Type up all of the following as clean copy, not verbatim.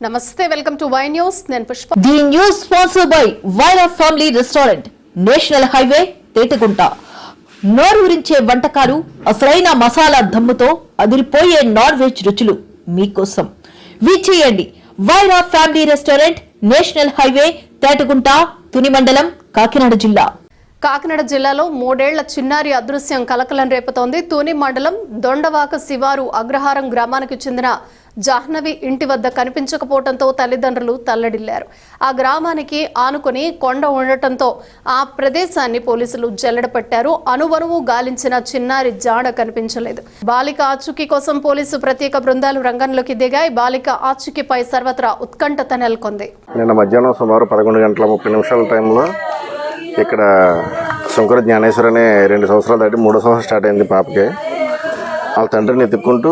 నమస్తే, welcome to Y news. నేను Pushpa. The news sponsored by Vaira family restaurant, national highway, Tetagunta. నోరూరించే వంటకాలు, అసలైన మసాలా దమ్ముతో అదిరిపోయే నాన్ వెజ్ రుచులు మీకోసం. విచ్చేయండి Vaira family restaurant, national highway, Tetagunta, Tuni మండలం, కాకినాడ జిల్లా. కాకినాడ జిల్లాలో 3 ఏళ్ల చిన్నారి అదృశ్యం కలకలం రేపుతోంది. తుని మండలం దొండవాక శివారు అగ్రహారం గ్రామానికి చెందిన జాహ్నవి ఇంటి వద్ద కనిపించకపోవడంతో తల్లిదండ్రులు తల్లడిల్లారు. ఆ గ్రామానికి ఆనుకుని కొండ ఉండటంతో ఆ ప్రదేశాన్ని పోలీసులు జల్లెడపట్టారు. అనువనువు గాలించిన చిన్నారి జాడ కనిపించలేదు. బాలిక ఆచూకీ కోసం పోలీసు ప్రత్యేక బృందాలు రంగంలోకి దిగాయి. బాలిక ఆచూకీపై సర్వత్రా ఉత్కంఠత నెలకొంది. నిన్న మధ్యాహ్నం సుమారు 11:30 టైంలో ఇక్కడ శంకర జ్ఞానేశ్వర్ అనే 2 సంవత్సరాలు దాటి 3వ సంవత్సరం స్టార్ట్ అయింది పాపకి. వాళ్ళ తండ్రిని ఎత్తుక్కుంటూ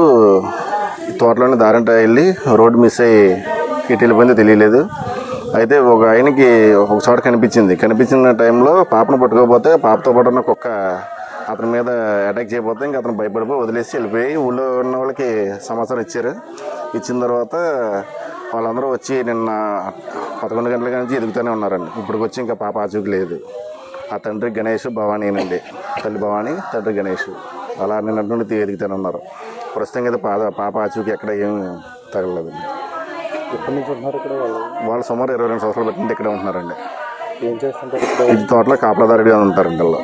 తోటలోనే దారంట వెళ్ళి రోడ్డు మిస్ అయ్యి ఇటు వెళ్ళిపోయిందో తెలియలేదు. అయితే ఒక ఆయనకి ఒక చోట కనిపించిన టైంలో పాపను పట్టుకోకపోతే పాపతో పాటు ఉన్న కుక్క అతని మీద అటాక్ చేయబోతే ఇంకా అతను భయపడిపోయి వదిలేసి వెళ్ళిపోయి ఊళ్ళో ఉన్న వాళ్ళకి సమాచారం ఇచ్చారు. ఇచ్చిన తర్వాత వాళ్ళందరూ వచ్చి నిన్న 11 గంటల నుంచి ఎదుగుతూనే ఉన్నారండి. ఇప్పటికి వచ్చి ఇంకా పాప ఆచూకీ లేదు. ఆ తండ్రి గణేష్, భవానీనండి. తల్లి భవానీ, తండ్రి గణేష్. అలా నిన్నటి నుండి ఎదుగుతూనే ఉన్నారు. ప్రస్తుతం అయితే పాప ఆచూకీ ఎక్కడ ఏమి తగలలేదు. ఎక్కడి నుంచి ఉంటున్నారు ఇక్కడ? వాళ్ళు సుమారు 22 సంవత్సరాలు పెట్టింది ఇక్కడే ఉంటున్నారండి. ఏం చేస్తుంటారు? ఇది తోటలో కాపలాదారుడిగా ఉంటారండి. వాళ్ళు